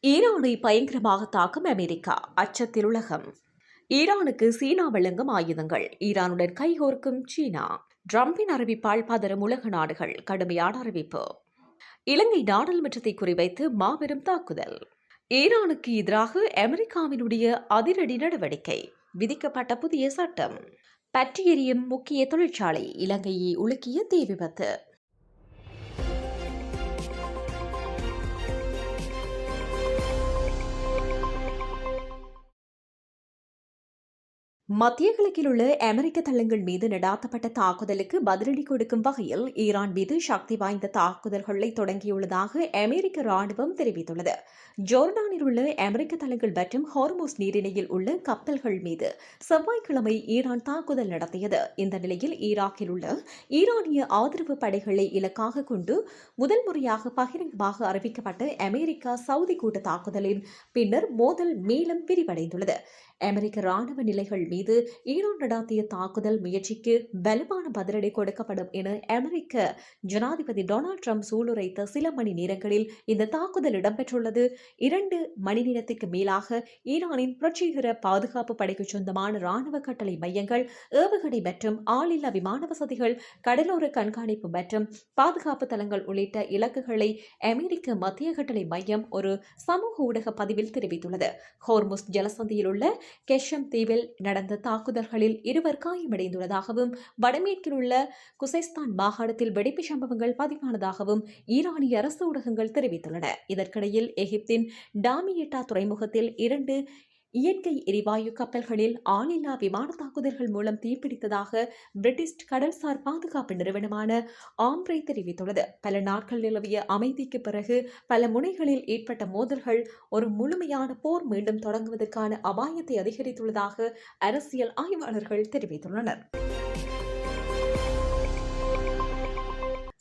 ஈரானை பயங்கரமாக தாக்கும் அமெரிக்கா, அச்சத்தில் உலகம். ஈரானுக்கு சீனா வழங்கும் ஆயுதங்கள், ஈரானுடன் கைகோர்க்கும் சீனா. டிரம்பின் அறிவிப்பால் பதறும் உலக நாடுகள், கடுமையான அறிவிப்பு. இலங்கை நாடாளுமன்றத்தை குறிவைத்து மாபெரும் தாக்குதல். ஈரானுக்கு எதிராக அமெரிக்காவினுடைய அதிரடி நடவடிக்கை, விதிக்கப்பட்ட புதிய சட்டம். பற்றி எரியும் முக்கிய தொழிற்சாலை, இலங்கையை உலுக்கிய தீ விபத்து. மத்திய கிழக்கில் உள்ள அமெரிக்க தளங்கள் மீது நடாத்தப்பட்ட தாக்குதலுக்கு பதிலடி கொடுக்கும் வகையில் ஈரான் மீது சக்தி வாய்ந்த தாக்குதல்களை தொடங்கியுள்ளதாக அமெரிக்க ராணுவம் தெரிவித்துள்ளது. ஜோர்டானில் உள்ள அமெரிக்க தளங்கள் மற்றும் ஹார்மோஸ் நீரிணையில் உள்ள கப்பல்கள் மீது செவ்வாய்க்கிழமை ஈரான் தாக்குதல் நடத்தியது. இந்த நிலையில் ஈராக்கில் உள்ள ஈரானிய ஆதரவு படைகளை இலக்காக கொண்டு முதல் முறையாக பகிரங்கமாக அறிவிக்கப்பட்ட அமெரிக்கா சவுதி கூட்டு தாக்குதலின் பின்னர் மோதல் மேலும் விரிவடைந்துள்ளது. அமெரிக்க ராணுவ நிலைகள் மீது ஈரான் நடாத்திய தாக்குதல் முயற்சிக்கு பலமான பதிலடி கொடுக்கப்படும் என அமெரிக்க ஜனாதிபதி டொனால்டு டிரம்ப் சூளுரைத்த சில மணி நேரங்களில் இந்த தாக்குதல் இடம்பெற்றுள்ளது. 2 மணி நேரத்திற்கு மேலாக ஈரானின் புரட்சிகர பாதுகாப்பு படைக்கு சொந்தமான ராணுவ கட்டளை மையங்கள், ஏவுகணை மற்றும் ஆளில்லா விமான வசதிகள், கடலோர கண்காணிப்பு மற்றும் பாதுகாப்பு தளங்கள் உள்ளிட்ட இலக்குகளை அமெரிக்க மத்திய கட்டளை மையம் ஒரு சமூக ஊடக பதிவில் தெரிவித்துள்ளது. ஹோர்முஸ் ஜலசந்தியில் உள்ள கெஷம் தீவில் நடந்த தாக்குதல்களில் 2 காயமடைந்துள்ளதாகவும் வடமேற்கில் உள்ள குசைஸ்தான் மாகாணத்தில் வெடிப்பு சம்பவங்கள் பதிவானதாகவும் ஈரானிய அரசு ஊடகங்கள் தெரிவித்துள்ளன. இதற்கிடையில் எகிப்தின் டாமியட்டா துறைமுகத்தில் 2 இயற்கை எரிவாயு கப்பல்களில் ஆளில்லா விமான தாக்குதல்கள் மூலம் தீப்பிடித்ததாக பிரிட்டிஷ் கடல்சார் பாதுகாப்பு நிறுவனமான ஆம்ப்ரே தெரிவித்துள்ளது. பல நாட்கள் நிலவிய அமைதிக்கு பிறகு பல முனைகளில் ஏற்பட்ட மோதல்கள் ஒரு முழுமையான போர் மீண்டும் தொடங்குவதற்கான அபாயத்தை அதிகரித்துள்ளதாக அரசியல் ஆய்வாளர்கள் தெரிவித்துள்ளனர்.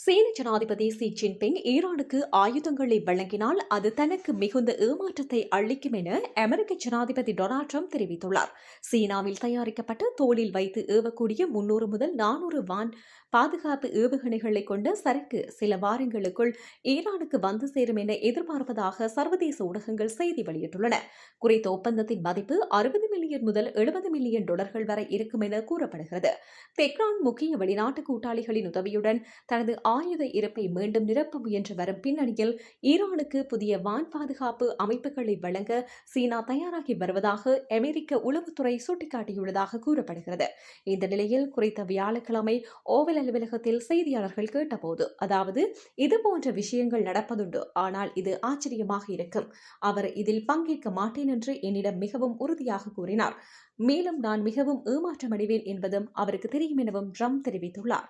சீன ஜனாதிபதி ஷி ஜின்பிங் ஈரானுக்கு ஆயுதங்களை வழங்கினால் அது தனக்கு மிகுந்த ஏமாற்றத்தை அளிக்கும் என அமெரிக்க ஜனாதிபதி டொனால்டு டிரம்ப் தெரிவித்துள்ளார். சீனாவில் தயாரிக்கப்பட்ட தோளில் வைத்து ஏவக்கூடிய 300 முதல் 400 வான் பாதுகாப்பு ஏவுகணைகளை கொண்ட சரக்கு சில வாரங்களுக்குள் ஈரானுக்கு வந்து சேரும் என எதிர்பார்ப்பதாக சர்வதேச ஊடகங்கள் செய்தி வெளியிட்டுள்ளன. குறித்த ஒப்பந்தத்தின் மதிப்பு $60 மில்லியன் முதல் $70 மில்லியன் வரை இருக்கும் என கூறப்படுகிறது. தெஹ்ரான் முக்கிய வெளிநாட்டு கூட்டாளிகளின் உதவியுடன் தனது ஆயுத இருப்பை மீண்டும் நிரப்ப முயன்று வரும் பின்னணியில் ஈரானுக்கு புதிய வான் பாதுகாப்பு அமைப்புகளை வழங்க சீனா தயாராகி வருவதாக அமெரிக்க உளவுத்துறை சுட்டிக்காட்டியுள்ளதாக கூறப்படுகிறது. இந்த நிலையில் குறித்த வியாழக்கிழமை ஓவல் அலுவலகத்தில் செய்தியாளர்கள் கேட்டபோது, அதாவது இதுபோன்ற விஷயங்கள் நடப்பதுண்டு, ஆனால் இது ஆச்சரியமாக இருக்கும். அவர் இதில் பங்கேற்க மாட்டேன் என்று என்னிடம் மிகவும் உறுதியாக கூறினார். மேலும் நான் மிகவும் ஏமாற்றமடைவேன் என்பதும் அவருக்கு தெரியும் எனவும் ட்ரம்ப் தெரிவித்துள்ளார்.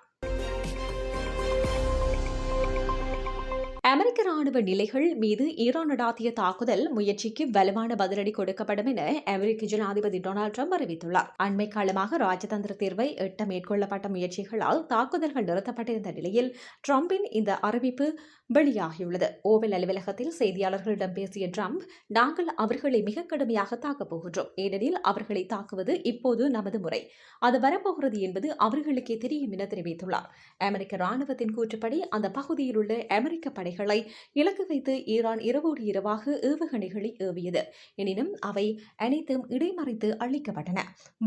அமெரிக்க ராணுவ நிலைகள் மீது ஈரான் நடாத்திய தாக்குதல் முயற்சிக்கு வலுவான பதிலடி கொடுக்கப்படும் என அமெரிக்க ஜனாதிபதி டொனால்டு டிரம்ப் அறிவித்துள்ளார். அண்மை காலமாக ராஜதந்திர தீர்வை எட்ட மேற்கொள்ளப்பட்ட முயற்சிகளால் தாக்குதல்கள் நிறுத்தப்பட்டிருந்த நிலையில் டிரம்பின் இந்த அறிவிப்பு வெளியாகியுள்ளது. ஓவல் அலுவலகத்தில் செய்தியாளர்களிடம் பேசிய டிரம்ப், நாங்கள் அவர்களை மிக கடுமையாக தாக்கப் போகின்றோம், ஏனெனில் அவர்களை தாக்குவது இப்போது நமது முறை, அது வரப்போகிறது என்பது அவர்களுக்கே தெரியும் என தெரிவித்துள்ளார். அமெரிக்க ராணுவத்தின் கூற்றுப்படி அந்த பகுதியில் உள்ள அமெரிக்க படைகளை இலக்கு வைத்து ஈரான் இரவோடு இரவாக ஏவுகணைகளை ஏவியது. எனினும் அவை அனைத்தும் இடைமறைத்து அளிக்கப்பட்டன.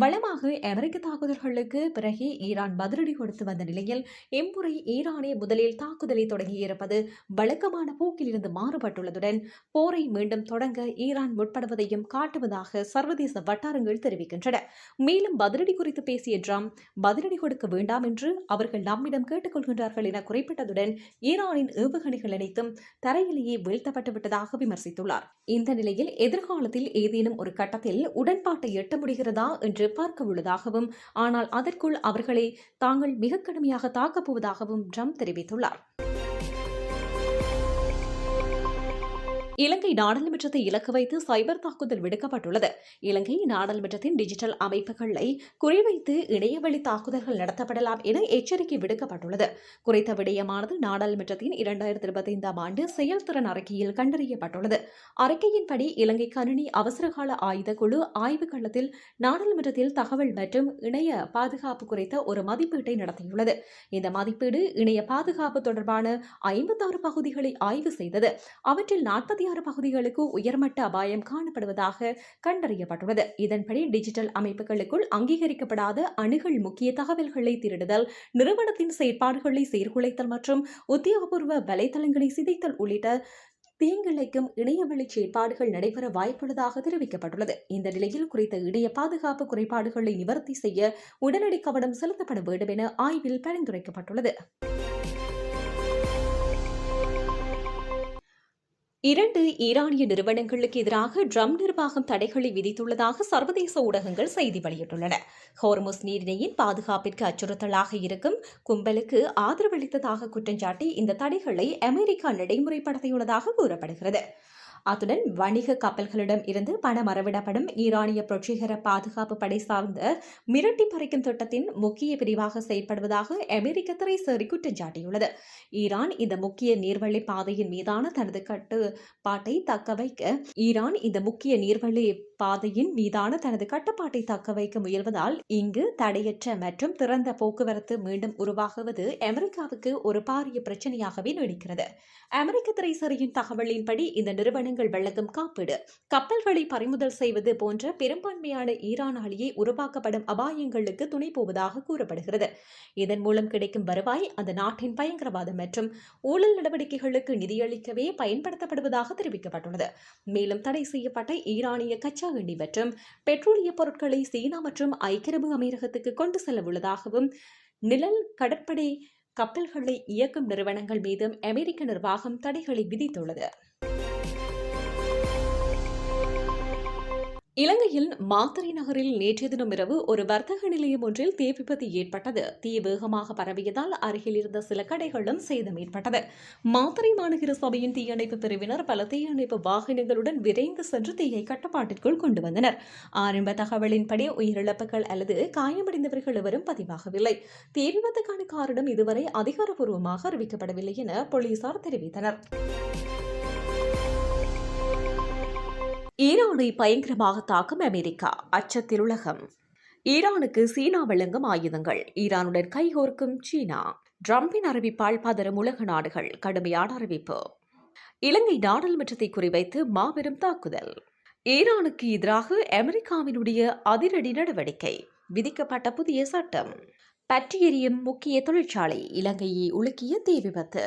வளமாக அமெரிக்க தாக்குதல்களுக்கு பிறகே ஈரான் பதிலடி கொடுத்து வந்த நிலையில் இம்முறை ஈரானே முதலில் தாக்குதலை தொடங்கியிருப்பது வழக்கமான போக்கில் இருந்து மாறுபட்டுள்ளதுடன் போரை மீண்டும் தொடங்க ஈரான் முற்படுவதையும் காட்டுவதாக சர்வதேச வட்டாரங்கள் தெரிவிக்கின்றன. மேலும் பதிலடி குறித்து பேசிய ட்ரம்ப், பதிலடி கொடுக்க வேண்டாம் என்று அவர்கள் நம்மிடம் கேட்டுக் கொள்கின்றார்கள் என குறிப்பிட்டதுடன் ஈரானின் ஏவுகணைகள் அனைத்தும் தரையிலேயே வீழ்த்தப்பட்டு விட்டதாக விமர்சித்துள்ளார். இந்த நிலையில் எதிர்காலத்தில் ஏதேனும் ஒரு கட்டத்தில் உடன்பாட்டை எட்ட முடிகிறதா என்று பார்க்க உள்ளதாகவும், ஆனால் அதற்குள் அவர்களை தாங்கள் மிக கடுமையாக தாக்கப் போவதாகவும் ட்ரம்ப் தெரிவித்துள்ளார். இலங்கை நாடாளுமன்றத்தை இலக்கு வைத்து சைபர் தாக்குதல் விடுக்கப்பட்டுள்ளது. இலங்கை நாடாளுமன்றத்தின் டிஜிட்டல் அமைப்புகளை குறிவைத்து இணையவழி தாக்குதல்கள் நடத்தப்படலாம் என எச்சரிக்கை விடுக்கப்பட்டுள்ளது. குறித்த விடயமானது நாடாளுமன்றத்தின் 2025ஆம் ஆண்டு செயல்திறன் அறிக்கையில் கண்டறியப்பட்டுள்ளது. அறிக்கையின்படி இலங்கை கணினி அவசரகால ஆயுத குழு ஆய்வு களத்தில் நாடாளுமன்றத்தில் தகவல் மற்றும் இணைய பாதுகாப்பு குறித்த ஒரு மதிப்பீட்டை நடத்தியுள்ளது. இந்த மதிப்பீடு இணைய பாதுகாப்பு தொடர்பான 56 பகுதிகளை ஆய்வு செய்தது. அவற்றில் 40 26 பகுதிகளுக்கு உயர்மட்ட அபாயம் காணப்படுவதாக கண்டறியப்பட்டுள்ளது. இதன்படி டிஜிட்டல் அமைப்புகளுக்குள் அங்கீகரிக்கப்படாத அணுகல், முக்கிய தகவல்களை திருடுதல், நிறுவனத்தின் செயற்பாடுகளை சீர்குலைத்தல் மற்றும் உத்தியோகபூர்வ வலைதளங்களை சிதைத்தல் உள்ளிட்ட தீங்கிழைக்கும் இணையவழி செயற்பாடுகள் நடைபெற வாய்ப்புள்ளதாக தெரிவிக்கப்பட்டுள்ளது. இந்த நிலையில் குறித்த இணைய பாதுகாப்பு குறைபாடுகளை நிவர்த்தி செய்ய உடனடி கவனம் செலுத்தப்பட வேண்டும் என ஆய்வில் பரிந்துரைக்கப்பட்டுள்ளது. 2 ஈரானிய நிறுவனங்களுக்கு எதிராக ட்ரம்ப் நிர்வாகம் தடைகளை விதித்துள்ளதாக சர்வதேச ஊடகங்கள் செய்தி வெளியிட்டுள்ளன. ஹோர்முஸ் நீரிணையின் பாதுகாப்பிற்கு அச்சுறுத்தலாக இருக்கும் கும்பலுக்கு ஆதரவளித்ததாக குற்றஞ்சாட்டி இந்த தடைகளை அமெரிக்கா நடைமுறைப்படுத்தியுள்ளதாக கூறப்படுகிறது. அத்துடன் வணிக கப்பல்களிடம் இருந்து பணம் அறவிடப்படும் ஈரானிய புரட்சிகர பாதுகாப்பு படை சார்ந்த மிரட்டி பறிக்கும் திட்டத்தின் முக்கிய பிரிவாக செயல்படுவதாக அமெரிக்க திரைசேரி குற்றம் சாட்டியுள்ளது. ஈரான் இந்த முக்கிய நீர்வழி பாதையின் மீதான தனது கட்டுப்பாட்டை தக்க வைக்க முயல்வதால் இங்கு தடையற்ற மற்றும் திறந்த போக்குவரத்து மீண்டும் உருவாகுவது அமெரிக்காவுக்கு ஒரு பாரிய பிரச்சனையாகவே நீடிக்கிறது. அமெரிக்க திரைசேரியின் தகவலின்படி இந்த நிறுவனங்கள் வழங்கும் காப்பீடு, கப்பல்களை பறிமுதல் செய்வது போன்ற பெரும்பான்மையான ஈரானாலேயே உருவாக்கப்படும் அபாயங்களுக்கு துணை போவதாக கூறப்படுகிறது. இதன் மூலம் கிடைக்கும் வருவாய் அந்த நாட்டின் பயங்கரவாதம் மற்றும் ஊழல் நடவடிக்கைகளுக்கு நிதியளிக்கவே பயன்படுத்தப்படுவதாக தெரிவிக்கப்பட்டுள்ளது. மேலும் தடை செய்யப்பட்ட ஈரானிய கச்சா எண்ணெய் மற்றும் பெட்ரோலிய பொருட்களை சீனா மற்றும் ஐக்கிய அரபு அமீரகத்துக்கு கொண்டு செல்ல உள்ளதாகவும், நிழல் கடற்படை கப்பல்களை இயக்கும் நிறுவனங்கள் மீதும் அமெரிக்க நிர்வாகம் தடைகளை விதித்துள்ளது. இலங்கையில் மாத்தறை நகரில் நேற்றைய தினம் இரவு ஒரு வர்த்தக நிலையம் ஒன்றில் தீ விபத்து ஏற்பட்டது. தீ வேகமாக பரவியதால் அருகில் இருந்த சில கடைகளும் சேதம் ஏற்பட்டது. மாத்தறை மாநகர சபையின் தீயணைப்பு பிரிவினர் பல தீயணைப்பு வாகனங்களுடன் விரைந்து சென்று தீயை கட்டுப்பாட்டிற்குள் கொண்டு வந்தனர். ஆரம்ப தகவலின்படி உயிரிழப்புகள் அல்லது காயமடைந்தவர்கள் எவரும் பதிவாகவில்லை. தீ விபத்துக்கான காரணம் இதுவரை அதிகாரப்பூர்வமாக அறிவிக்கப்படவில்லை என போலீசார் தெரிவித்தனர். ஈரானை பயங்கரமாக தாக்கும் அமெரிக்கா, அச்சத்தில் உலகம். ஈரானுக்கு சீனா வழங்கும் ஆயுதங்கள், ஈரானுடன் கைகோர்க்கும் சீனா. ட்ரம்பின் அறிவிப்பால் பதறும் உலக நாடுகள், கடுமையான அறிவிப்பு. இலங்கை நாடாளுமன்றத்தை குறிவைத்து மாபெரும் தாக்குதல். ஈரானுக்கு எதிராக அமெரிக்காவினுடைய அதிரடி நடவடிக்கை, விதிக்கப்பட்ட புதிய சட்டம். பற்றி எரியும் முக்கிய தொழிற்சாலை, இலங்கையை உலுக்கிய தீ விபத்து.